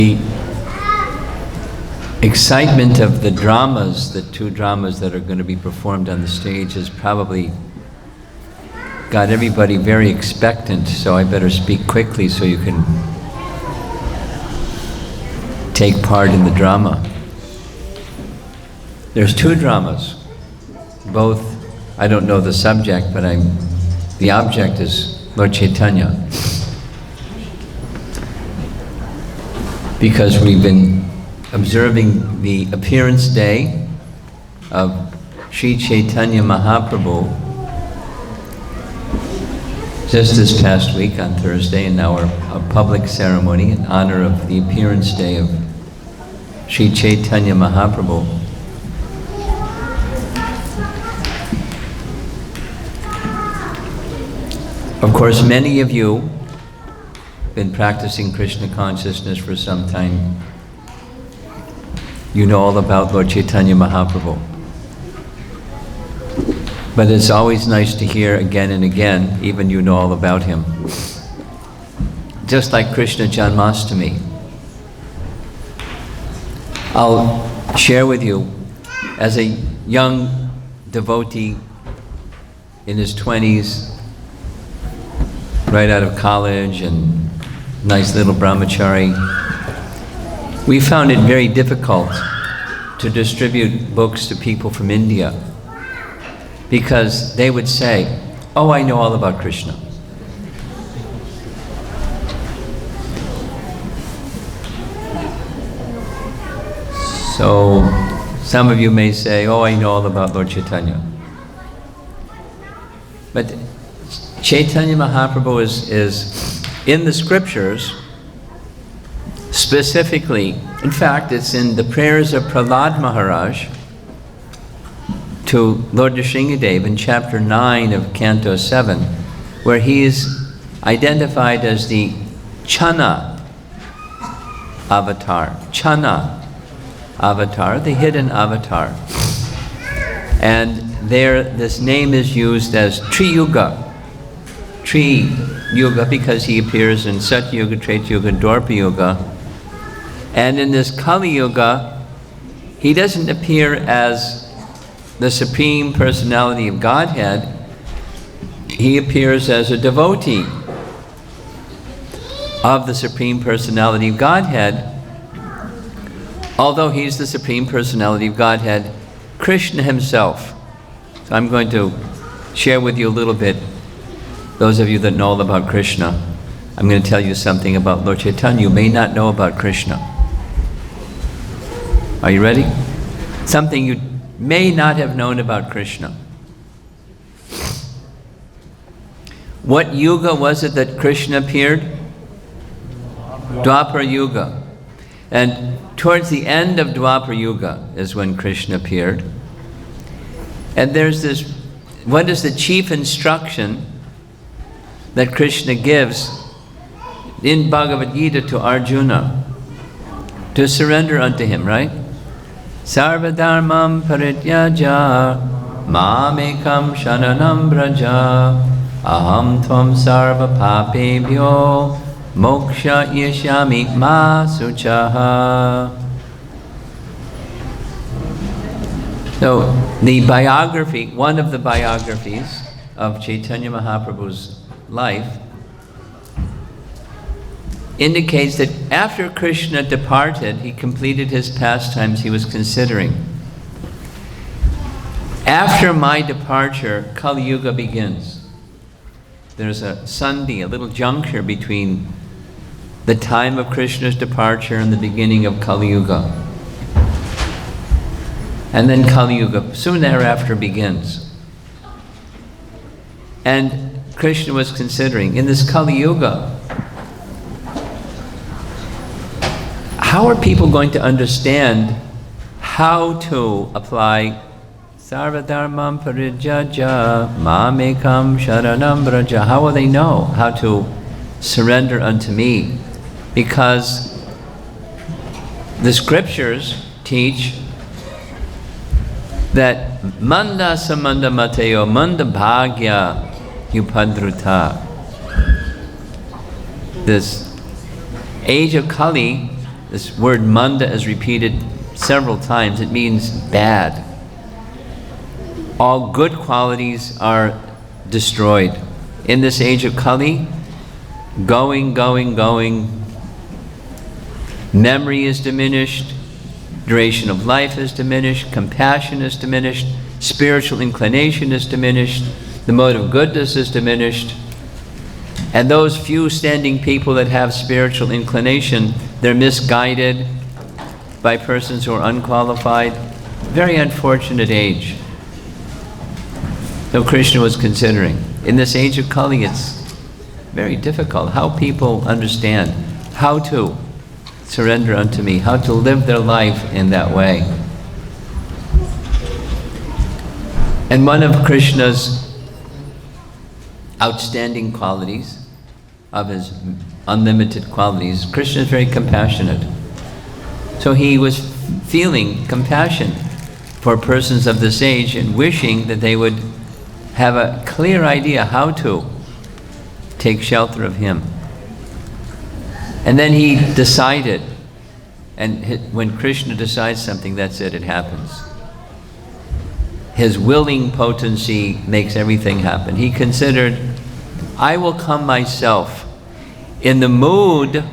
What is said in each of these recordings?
The excitement of the dramas, the two dramas that are going to be performed on the stage, has probably got everybody very expectant, so I better speak quickly so you can take part in the drama. There's two dramas, both, I don't know the subject, but the object is Lord Chaitanya. Because we've been observing the appearance day of Sri Chaitanya Mahaprabhu just this past week on Thursday, and now our public ceremony in honor of the appearance day of Sri Chaitanya Mahaprabhu. Of course, many of you been practicing Krishna consciousness for some time. You know all about Lord Chaitanya Mahaprabhu. But it's always nice to hear again and again, even you know all about him. Just like Krishna Janmashtami. I'll share with you, as a young devotee in his 20s, right out of college and nice little brahmachari, we found it very difficult to distribute books to people from India because they would say, "Oh, I know all about Krishna." So some of you may say, "Oh, I know all about Lord Chaitanya." But Chaitanya Mahaprabhu is in the scriptures, specifically, in fact, it's in the prayers of Prahlad Maharaj to Lord Nrsimhadev in chapter 9 of Canto 7, where he is identified as the Chana avatar. Chana avatar, the hidden avatar. And there, this name is used as Triyuga. Yuga, because he appears in Satya Yuga, Treta Yuga, and Dwapara Yuga. And in this Kali Yuga, he doesn't appear as the Supreme Personality of Godhead. He appears as a devotee of the Supreme Personality of Godhead. Although he's the Supreme Personality of Godhead, Krishna himself. So I'm going to share with you a little bit. Those of you that know all about Krishna, I'm going to tell you something about Lord Chaitanya you may not know about Krishna. Are you ready? Something you may not have known about Krishna. What yuga was it that Krishna appeared? Dwapara Yuga. And towards the end of Dwapara Yuga is when Krishna appeared. And there's this, what is the chief instruction that Krishna gives in Bhagavad Gita to Arjuna? To surrender unto him, right? Sarva dharmam parityaja mamekam sharanam braja aham tvam sarva papebhyo moksha yashyami ma suchaha. So the biography, one of the biographies of Chaitanya Mahaprabhu's life indicates that after Krishna departed, he completed his pastimes he was considering. After my departure, Kali Yuga begins. There's a sandhi, a little juncture between the time of Krishna's departure and the beginning of Kali Yuga. And then Kali Yuga soon thereafter begins. And Krishna was considering, in this Kali Yuga, how are people going to understand how to apply Sarva Dharmam Parijjaja Mamekam Sharanam Braja? How will they know how to surrender unto me? Because the scriptures teach that Manda Samanda Mateo Manda Bhagya Upadruta. This age of Kali This word manda is repeated several times. It means bad. All good qualities are destroyed. In this age of Kali, going. Memory is diminished, duration of life is diminished, compassion is diminished, spiritual inclination is diminished, the mode of goodness is diminished. And those few standing people that have spiritual inclination, they're misguided by persons who are unqualified. Very unfortunate age. So Krishna was considering, in this age of Kali, it's very difficult how people understand how to surrender unto me, how to live their life in that way. And one of Krishna's outstanding qualities, of his unlimited qualities, Krishna is very compassionate. So he was feeling compassion for persons of this age and wishing that they would have a clear idea how to take shelter of him. And then he decided, and when Krishna decides something, that's it, it happens. His willing potency makes everything happen. He considered, I will come myself in the mood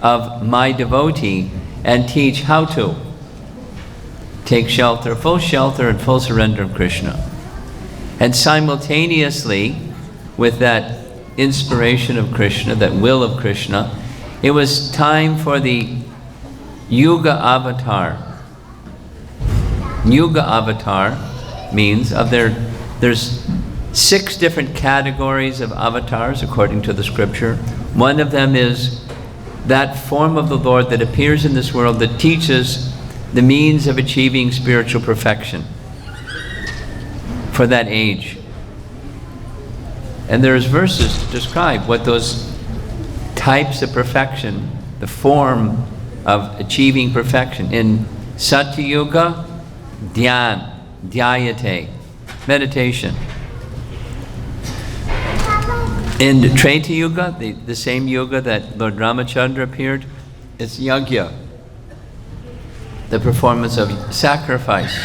of my devotee and teach how to take shelter, full shelter and full surrender of Krishna. And simultaneously, with that inspiration of Krishna, that will of Krishna, it was time for the Yuga Avatar. Yuga Avatar means there's 6 different categories of avatars according to the scripture. One of them is that form of the Lord that appears in this world that teaches the means of achieving spiritual perfection for that age. And there's verses to describe what those types of perfection, the form of achieving perfection. In Satya Yuga, dhyayate, meditation. In Treta Yuga, the same yuga that Lord Ramachandra appeared, it's yajna, the performance of sacrifice.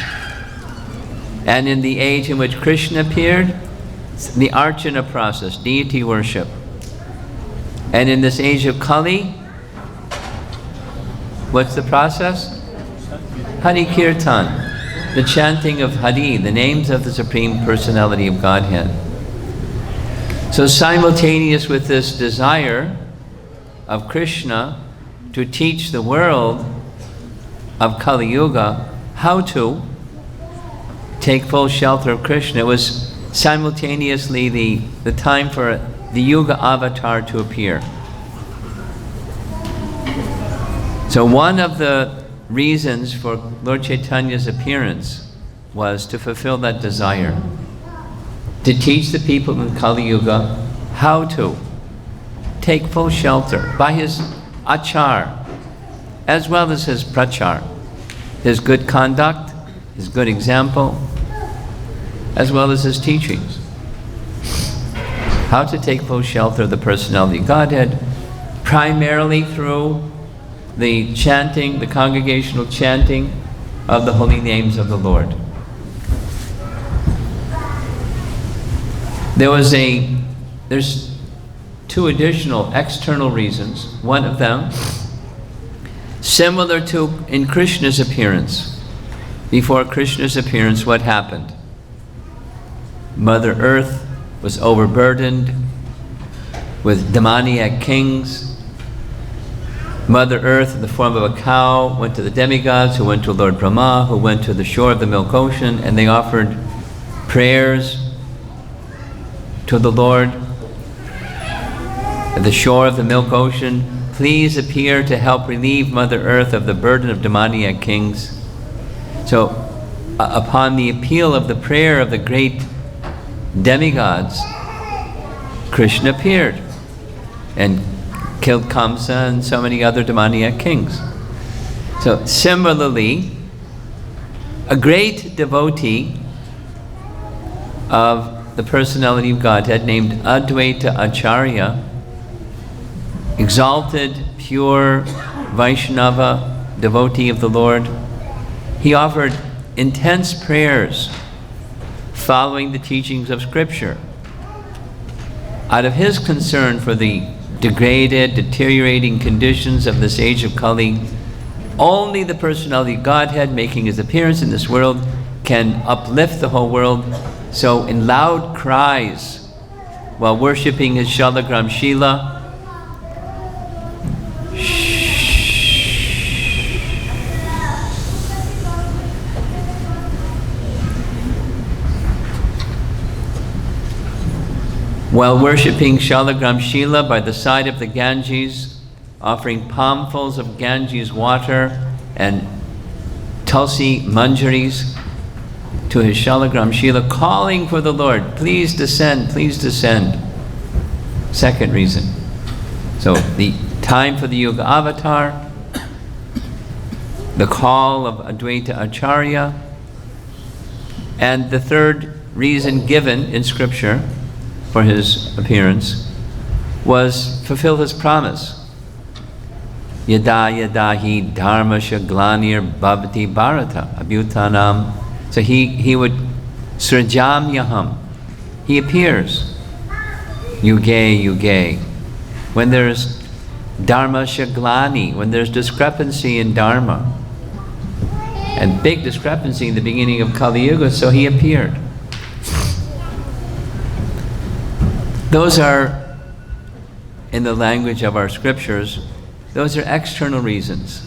And in the age in which Krishna appeared, the Arjuna process, deity worship. And in this age of Kali, what's the process? Hari Kirtan, the chanting of Hari, the names of the Supreme Personality of Godhead. So simultaneous with this desire of Krishna to teach the world of Kali Yuga how to take full shelter of Krishna, it was simultaneously the time for the Yuga Avatar to appear. So one of the reasons for Lord Chaitanya's appearance was to fulfill that desire, to teach the people in Kali Yuga how to take full shelter by his achar, as well as his prachar, his good conduct, his good example, as well as his teachings. How to take full shelter of the personality of Godhead, primarily through the chanting, the congregational chanting of the holy names of the Lord. There's 2 additional external reasons. One of them, similar to in Krishna's appearance. Before Krishna's appearance, what happened? Mother Earth was overburdened with demoniac kings. Mother Earth, in the form of a cow, went to the demigods, who went to Lord Brahma, who went to the shore of the milk ocean, and they offered prayers to the Lord at the shore of the milk ocean. Please appear to help relieve Mother Earth of the burden of demoniac kings. So, upon the appeal of the prayer of the great demigods, Krishna appeared and killed Kamsa and so many other demoniac kings. So similarly, a great devotee of the personality of Godhead named Advaita Acharya, exalted, pure, Vaishnava, devotee of the Lord. He offered intense prayers following the teachings of Scripture. Out of his concern for the degraded, deteriorating conditions of this age of Kali, only the personality of Godhead making his appearance in this world can uplift the whole world. So in loud cries, while worshipping his Shalagram Shila, while worshipping Shalagram Shila by the side of the Ganges, offering palmfuls of Ganges water and Tulsi manjaris to his Shalagram Shila, calling for the Lord, please descend, please descend. Second reason. So the time for the Yuga Avatar, the call of Advaita Acharya, and the third reason given in Scripture for his appearance was fulfill his promise. Yada yada hi dharma shaglanir bhavati bharata abhyutanam. So he would srajam yaham. He appears. Yuge yuge. When there's dharma shaglani, when there's discrepancy in dharma, and big discrepancy in the beginning of Kali Yuga, so he appeared. Those are, in the language of our scriptures, those are external reasons.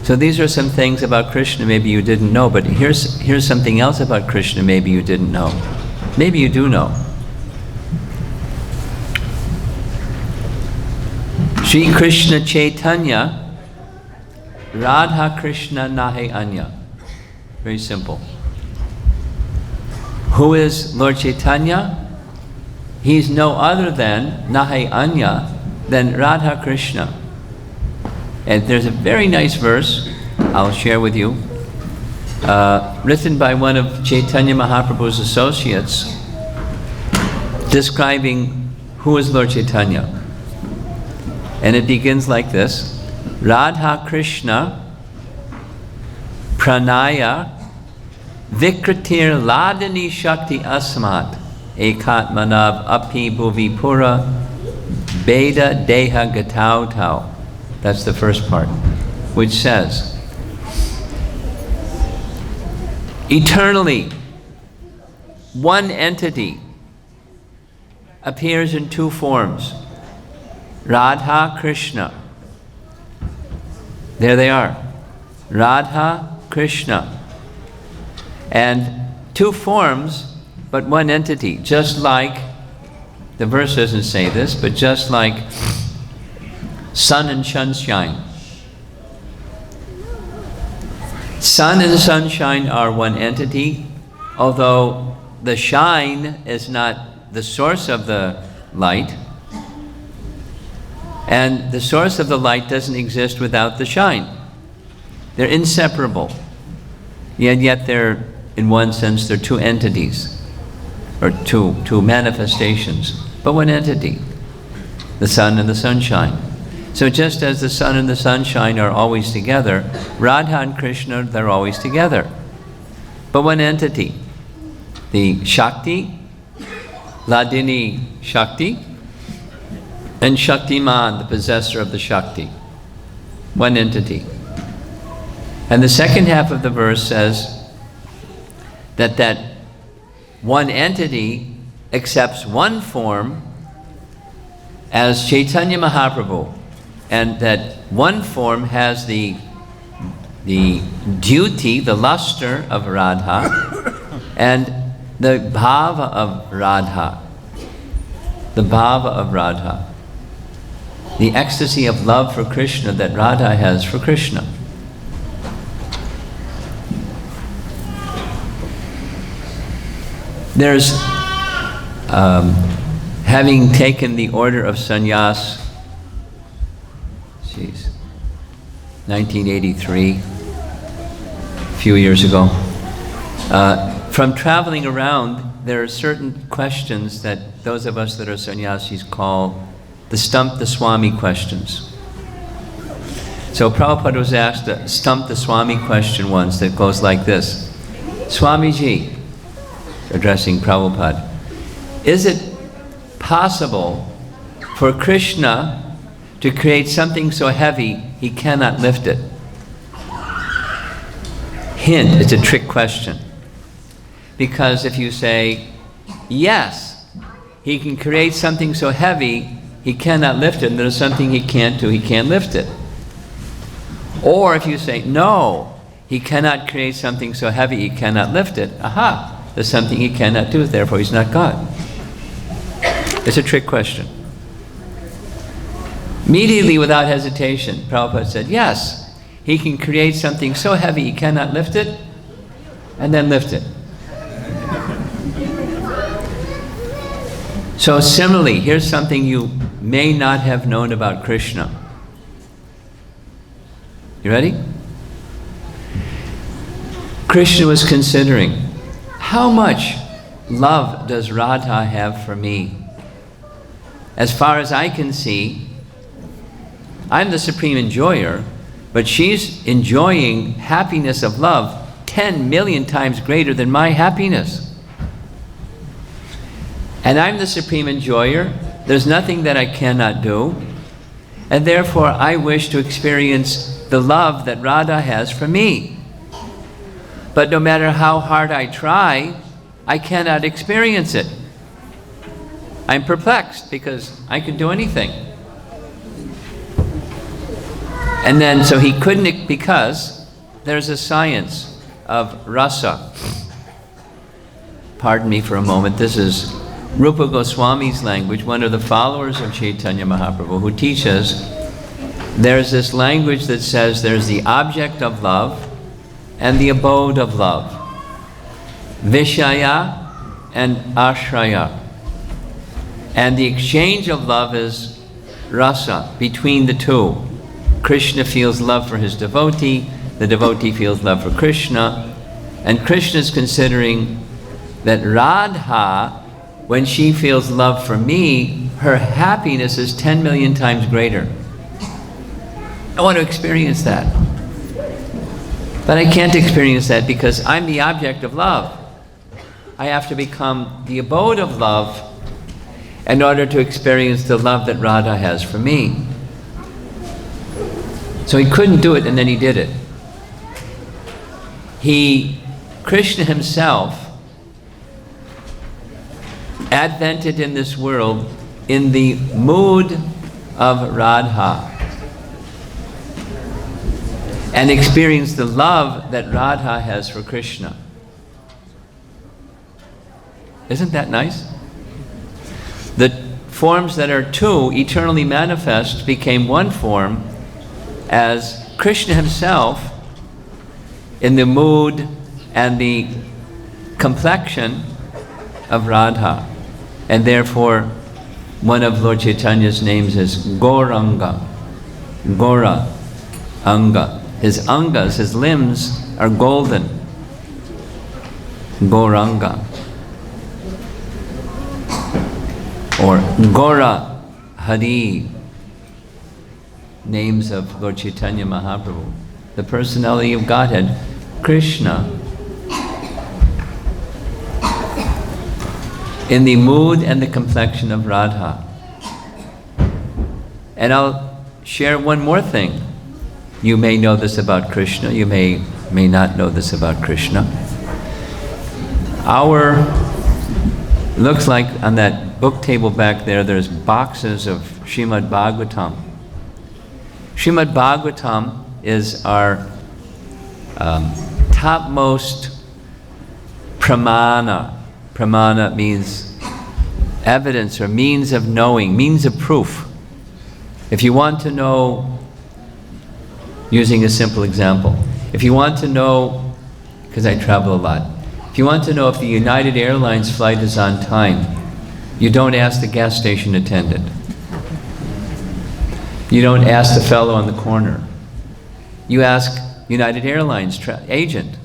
So these are some things about Krishna maybe you didn't know, but here's something else about Krishna maybe you didn't know. Maybe you do know. Shri Krishna Chaitanya, Radha Krishna Nahe Anya. Very simple. Who is Lord Chaitanya? He's no other than Nahe Anya, than Radha Krishna. And there's a very nice verse I'll share with you, written by one of Chaitanya Mahaprabhu's associates, describing who is Lord Chaitanya. And it begins like this: Radha Krishna Pranaya Vikritir Ladini Shakti Asmat Ekatmanav Api Bhuvi Pura Beda Deha Gatau Tau. That's the first part, which says, eternally, one entity appears in two forms. Radha Krishna. There they are. Radha Krishna. And two forms, but one entity, just like, the verse doesn't say this, but just like sun and sunshine. Sun and sunshine are one entity, although the shine is not the source of the light, and the source of the light doesn't exist without the shine. They're inseparable, and yet they're, in one sense, they're two entities, or two manifestations, but one entity, the sun and the sunshine. So just as the sun and the sunshine are always together, Radha and Krishna, they're always together, but one entity. The Shakti, Ladini Shakti, and Shaktiman, the possessor of the Shakti, one entity. And the second half of the verse says that that one entity accepts one form as Chaitanya Mahaprabhu, and that one form has the duty, the luster of Radha, and the bhava of Radha. The bhava of Radha. The ecstasy of love for Krishna that Radha has for Krishna. There's, having taken the order of sannyas, 1983, a few years ago, from traveling around, there are certain questions that those of us that are sannyasis call the stump the Swami questions. So Prabhupada was asked to stump the Swamy question once that goes like this. Swamiji, addressing Prabhupada, is it possible for Krishna to create something so heavy he cannot lift it? Hint, it's a trick question. Because if you say, yes, he can create something so heavy he cannot lift it, and there's something he can't do, he can't lift it. Or if you say, no, he cannot create something so heavy he cannot lift it, aha, there's something he cannot do, therefore he's not God. It's a trick question. Immediately, without hesitation, Prabhupada said, yes, he can create something so heavy he cannot lift it, and then lift it. So similarly, here's something you may not have known about Krishna. You ready? Krishna was considering, how much love does Radha have for me? As far as I can see, I'm the supreme enjoyer, but she's enjoying happiness of love 10 million times greater than my happiness. And I'm the supreme enjoyer. There's nothing that I cannot do. And therefore, I wish to experience the love that Radha has for me. But no matter how hard I try, I cannot experience it. I'm perplexed because I can do anything. And then, so he couldn't, because there's a science of rasa. Pardon me for a moment. This is Rupa Goswami's language, one of the followers of Chaitanya Mahaprabhu, who teaches there's this language that says there's the object of love and the abode of love, Vishaya and Ashraya. And the exchange of love is rasa, between the two. Krishna feels love for his devotee, the devotee feels love for Krishna, and Krishna is considering that Radha, when she feels love for me, her happiness is 10 million times greater. I want to experience that. But I can't experience that because I'm the object of love. I have to become the abode of love in order to experience the love that Radha has for me. So he couldn't do it, and then he did it. Krishna himself advented in this world in the mood of Radha and experienced the love that Radha has for Krishna. Isn't that nice? The forms that are two, eternally manifest, became one form as Krishna himself, in the mood and the complexion of Radha. And therefore, one of Lord Chaitanya's names is Gauranga. Gora, Anga. His angas, his limbs, are golden. Gauranga. Or Gora Hari. Names of Lord Chaitanya Mahaprabhu. The personality of Godhead, Krishna, in the mood and the complexion of Radha. And I'll share one more thing. You may know this about Krishna, you may not know this about Krishna. Looks like on that book table back there, there's boxes of Srimad Bhagavatam. Srimad Bhagavatam is our topmost pramana. Pramana means evidence or means of knowing, means of proof. If you want to know, using a simple example, if you want to know, because I travel a lot, if you want to know if the United Airlines flight is on time, you don't ask the gas station attendant. You don't ask the fellow on the corner. You ask United Airlines agent,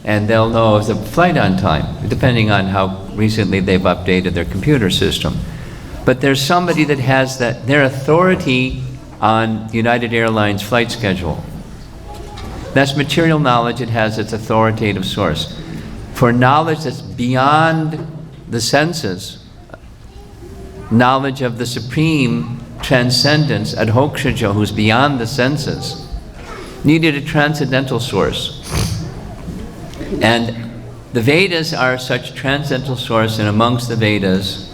and they'll know if the flight on time, depending on how recently they've updated their computer system. But there's somebody that has that, their authority on United Airlines flight schedule. That's material knowledge. It has its authoritative source. For knowledge that's beyond the senses, knowledge of the supreme transcendence, adhokshaja, who's beyond the senses, needed a transcendental source. And the Vedas are such transcendental source, and amongst the Vedas,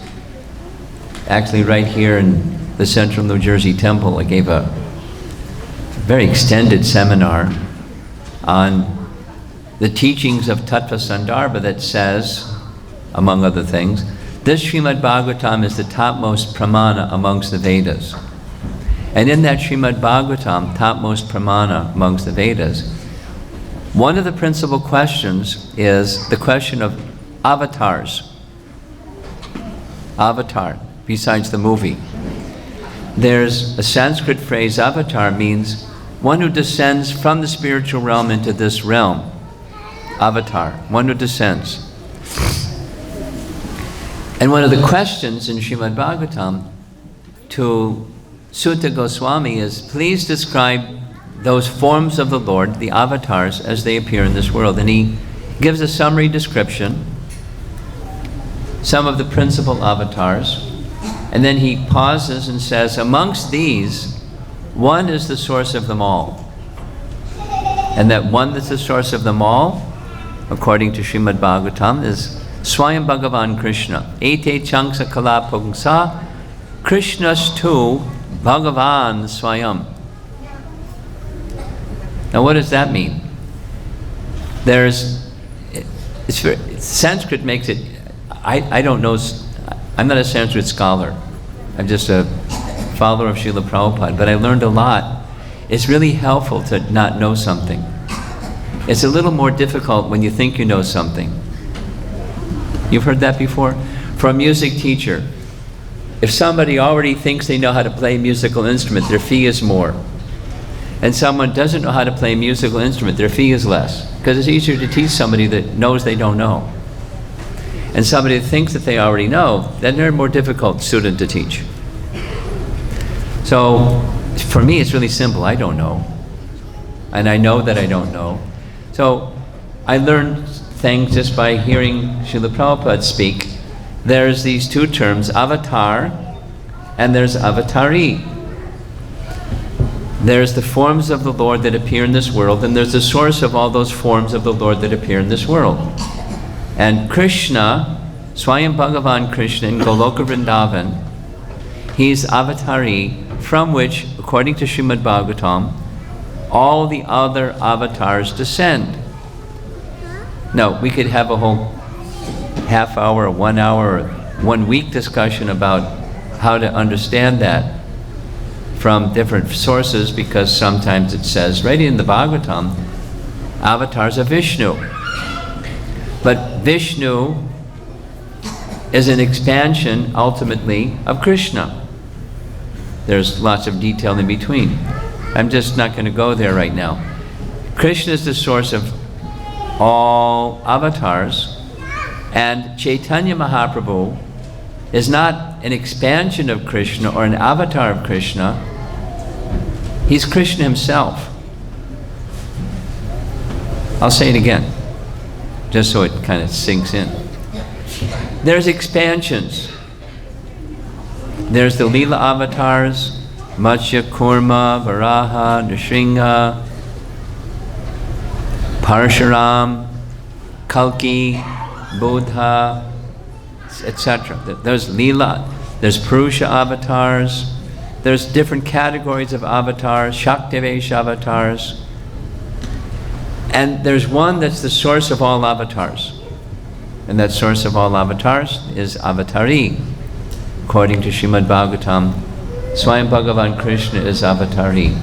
actually right here in the Central New Jersey Temple, I gave a very extended seminar on the teachings of Tattva Sandarbha that says, among other things, this Srimad Bhagavatam is the topmost pramana amongst the Vedas. And in that Srimad Bhagavatam, topmost pramana amongst the Vedas, one of the principal questions is the question of avatars. Avatar, besides the movie. There's a Sanskrit phrase, avatar means one who descends from the spiritual realm into this realm. Avatar, one who descends. And one of the questions in Srimad Bhagavatam to Sutta Goswami is, please describe those forms of the Lord, the avatars, as they appear in this world. And he gives a summary description, some of the principal avatars, and then he pauses and says, amongst these, one is the source of them all. And that one that's the source of them all, according to Srimad Bhagavatam, is Swayam Bhagavan Krishna. Ete Changsa Kala Pungsa Krishnas tu Bhagavan Swayam. Now what does that mean? Sanskrit makes it, I don't know, I'm not a Sanskrit scholar. I'm just a follower of Srila Prabhupada, but I learned a lot. It's really helpful to not know something. It's a little more difficult when you think you know something. You've heard that before? For a music teacher, if somebody already thinks they know how to play a musical instrument, their fee is more. And someone doesn't know how to play a musical instrument, their fee is less. Because it's easier to teach somebody that knows they don't know. And somebody that thinks that they already know, then they're a more difficult student to teach. So, for me, it's really simple. I don't know. And I know that I don't know. So, I learned things just by hearing Srila Prabhupada speak. There's these two terms, avatar, and there's avatari. There's the forms of the Lord that appear in this world, and there's the source of all those forms of the Lord that appear in this world. And Krishna, Swayam Bhagavan Krishna in Goloka Vrindavan, he's avatari, from which, according to Srimad Bhagavatam, all the other avatars descend. Now, we could have a whole half hour, 1 hour, or 1 week discussion about how to understand that from different sources, because sometimes it says, right in the Bhagavatam, avatars of Vishnu. But Vishnu is an expansion, ultimately, of Krishna. There's lots of detail in between. I'm just not going to go there right now. Krishna is the source of all avatars, and Chaitanya Mahaprabhu is not an expansion of Krishna or an avatar of Krishna. He's Krishna himself. I'll say it again, just so it kind of sinks in. There's expansions. There's the Leela avatars, Matsya, Kurma, Varaha, Nrsimha, Parshuram, Kalki, Buddha, etc. There's Leela, there's Purusha avatars, there's different categories of avatars, Shaktivesh avatars, and there's one that's the source of all avatars. And that source of all avatars is avatari. According to Srimad Bhagavatam, Swayam Bhagavan Krishna is avatari.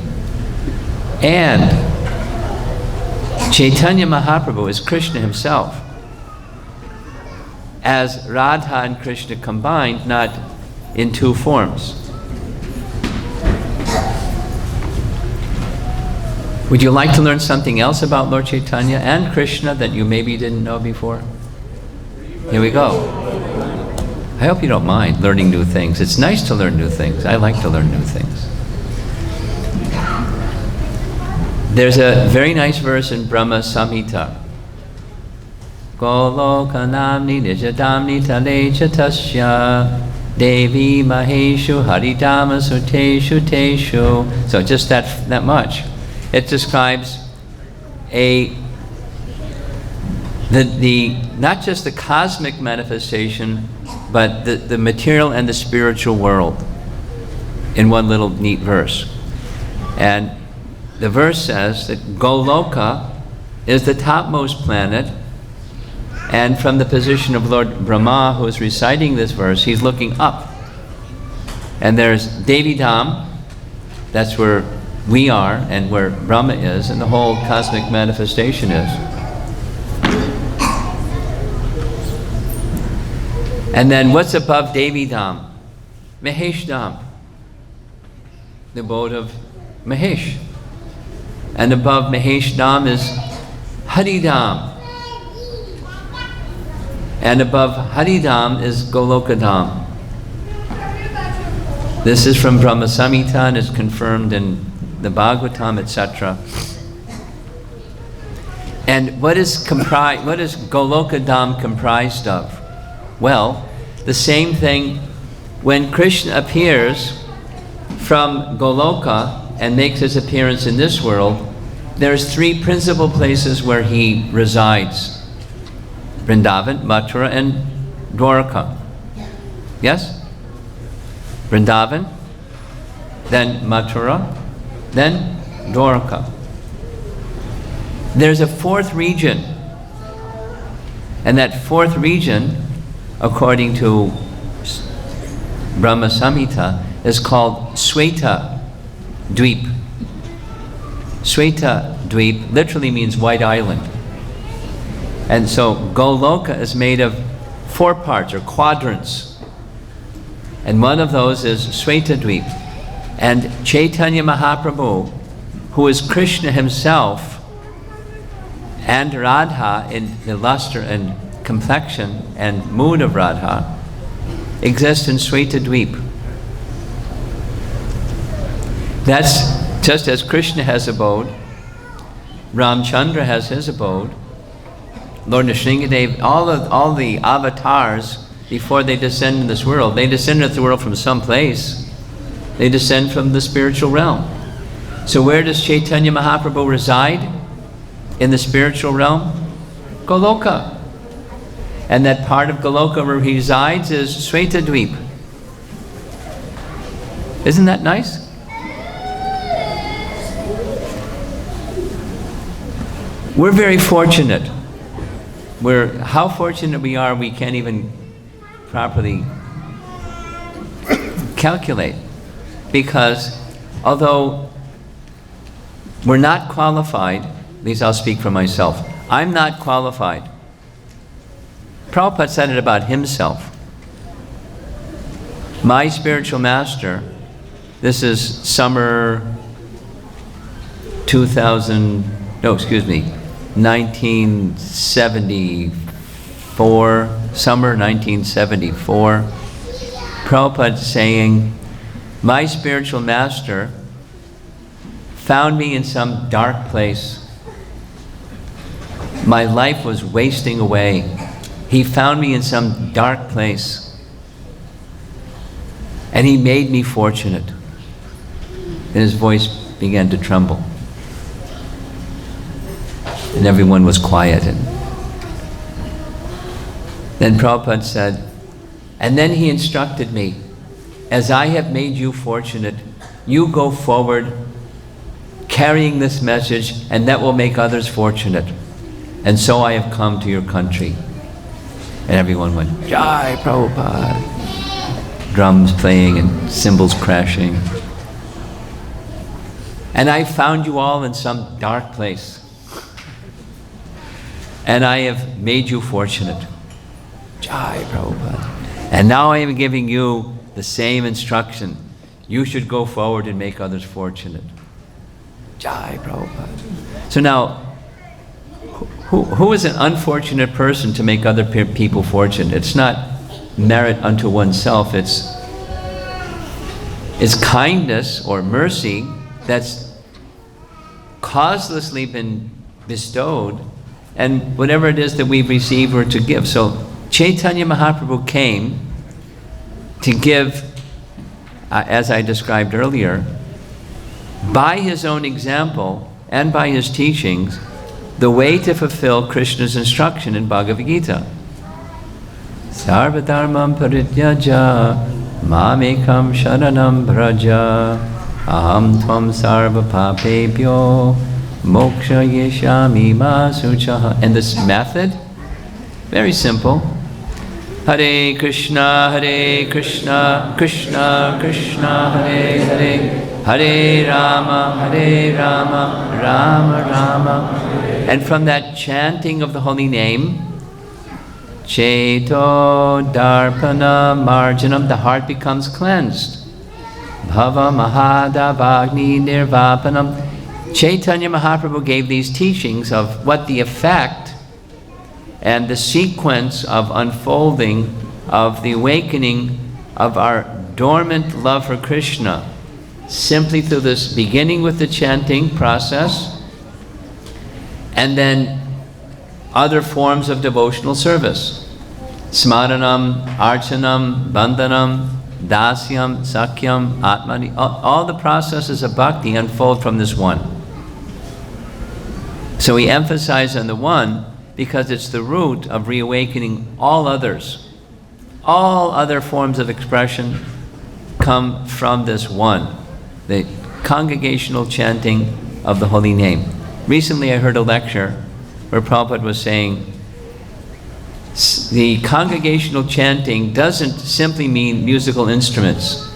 And Chaitanya Mahaprabhu is Krishna himself, as Radha and Krishna combined, not in two forms. Would you like to learn something else about Lord Chaitanya and Krishna that you maybe didn't know before? Here we go. I hope you don't mind learning new things. It's nice to learn new things. I like to learn new things. There's a very nice verse in Brahmasamhita. Goloka namni nijadamni talecha tasya devi maheshu haridama suteshu teshu. So just that much. It describes not just the cosmic manifestation, but the material and the spiritual world in one little neat verse. And the verse says that Goloka is the topmost planet, and from the position of Lord Brahma, who is reciting this verse, he's looking up. And there's Devi Dham, that's where we are and where Brahma is and the whole cosmic manifestation is. And then what's above Devi Dham? Mahesh Dham, the abode of Mahesh. And above Mahesh Dham is Hari Dham. And above Hari Dham is Goloka Dom. This is from Brahmasamhita and is confirmed in the Bhagavatam, etc. And what is Goloka Dom comprised of? Well, the same thing when Krishna appears from Goloka and makes his appearance in this world, there's three principal places where he resides: Vrindavan, Mathura, and Dwarka. Yes? Vrindavan, then Mathura, then Dwarka. There's a fourth region, and that fourth region, according to Brahmasamhita, is called Sweta Dweep. Sweta Dweep literally means white island. And so Goloka is made of 4 parts or quadrants. And one of those is Sweta Dweep. And Chaitanya Mahaprabhu, who is Krishna himself, and Radha in the luster and complexion and mood of Radha, exist in Sweta Dweep. That's just as Krishna has abode, Ramchandra has his abode, Lord Nrsingadev, all the avatars, before they descend in this world, they descend into the world from some place. They descend from the spiritual realm. So where does Chaitanya Mahaprabhu reside in the spiritual realm? Goloka. And that part of Goloka where he resides is Sweta Dweep. Isn't that nice? We're very fortunate. How fortunate we are, we can't even properly calculate. Because although we're not qualified, at least I'll speak for myself, I'm not qualified. Prabhupada said it about himself. My spiritual master, this is summer 1974, summer 1974, Prabhupada saying, my spiritual master found me in some dark place. My life was wasting away. He found me in some dark place. And he made me fortunate. And his voice began to tremble. And everyone was quiet. And then Prabhupada said, and then he instructed me, as I have made you fortunate, you go forward carrying this message, and that will make others fortunate. And so I have come to your country. And everyone went, Jai Prabhupada. Drums playing and cymbals crashing. And I found you all in some dark place. And I have made you fortunate. Jai Prabhupada. And now I am giving you the same instruction. You should go forward and make others fortunate. Jai Prabhupada. So now, who is an unfortunate person to make other people fortunate? It's not merit unto oneself. It's kindness or mercy that's causelessly been bestowed, and whatever it is that we've received, we're to give. So Chaitanya Mahaprabhu came to give, as I described earlier, by his own example and by his teachings, the way to fulfill Krishna's instruction in Bhagavad Gita. Sarvadharmam parityaja mamekam sharanam braja aham tvam sarva papebhyo moksha yeshami masuchaha. And this method, very simple. Hare Krishna, Krishna Krishna, Hare Hare, Hare Rama, Rama Rama. And from that chanting of the holy name, Cheto Darpana Marjanam, the heart becomes cleansed. Bhava Mahadavagni Nirvapanam. Chaitanya Mahaprabhu gave these teachings of what the effect and the sequence of unfolding of the awakening of our dormant love for Krishna, simply through this, beginning with the chanting process, and then other forms of devotional service. Smaranam, Archanam, Bandhanam, Dasyam, Sakyam, Atmani. All the processes of bhakti unfold from this one. So we emphasize on the one because it's the root of reawakening all others. All other forms of expression come from this one, the congregational chanting of the holy name. Recently I heard a lecture where Prabhupada was saying the congregational chanting doesn't simply mean musical instruments,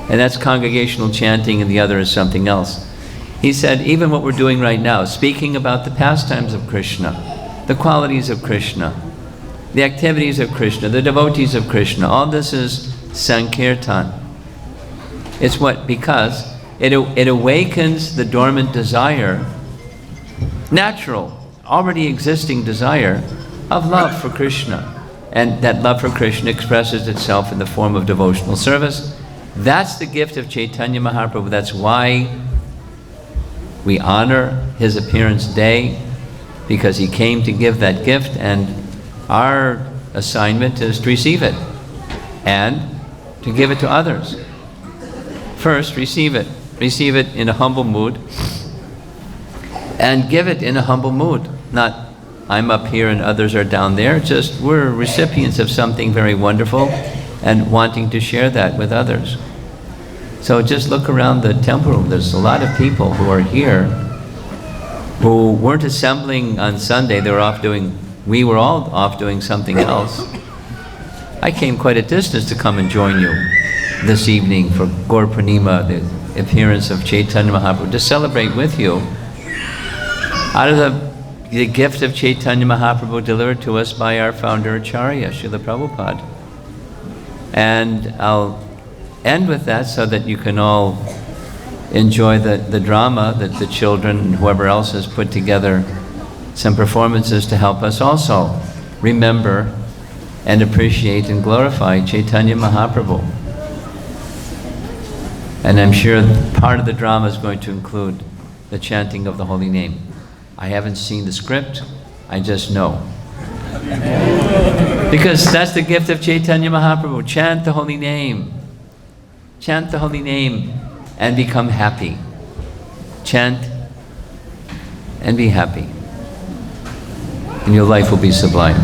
and that's congregational chanting and the other is something else. He said even what we're doing right now, speaking about the pastimes of Krishna, the qualities of Krishna, the activities of Krishna, the devotees of Krishna, all this is Sankirtan. It's what? Because it awakens the dormant desire, natural, already existing desire of love for Krishna. And that love for Krishna expresses itself in the form of devotional service. That's the gift of Chaitanya Mahaprabhu. That's why we honor his appearance day, because he came to give that gift, and our assignment is to receive it and to give it to others. First, receive it. Receive it in a humble mood and give it in a humble mood. Not, I'm up here and others are down there. Just, we're recipients of something very wonderful and wanting to share that with others. So just look around the temple room. There's a lot of people who are here who weren't assembling on Sunday. They were off doing, we were all off doing something else. I came quite a distance to come and join you this evening for Gaur Purnima, the appearance of Chaitanya Mahaprabhu, to celebrate with you out of the gift of Chaitanya Mahaprabhu delivered to us by our founder Acharya, Srila Prabhupada. And I'll end with that so that you can all enjoy the drama that the children and whoever else has put together some performances to help us also remember and appreciate and glorify Chaitanya Mahaprabhu. And I'm sure part of the drama is going to include the chanting of the holy name. I haven't seen the script, I just know. Because that's the gift of Chaitanya Mahaprabhu. Chant the holy name. Chant the holy name and become happy. Chant and be happy. And your life will be sublime.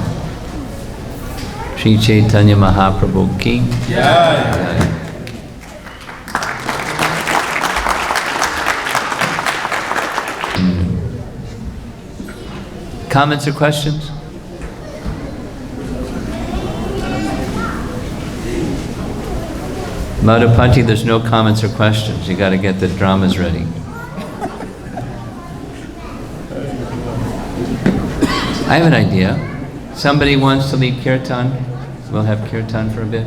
Sri Chaitanya Mahaprabhu ki jai. Comments or questions? Madhapanti, there's no comments or questions. You got to get the dramas ready. I have an idea. Somebody wants to lead kirtan? We'll have kirtan for a bit.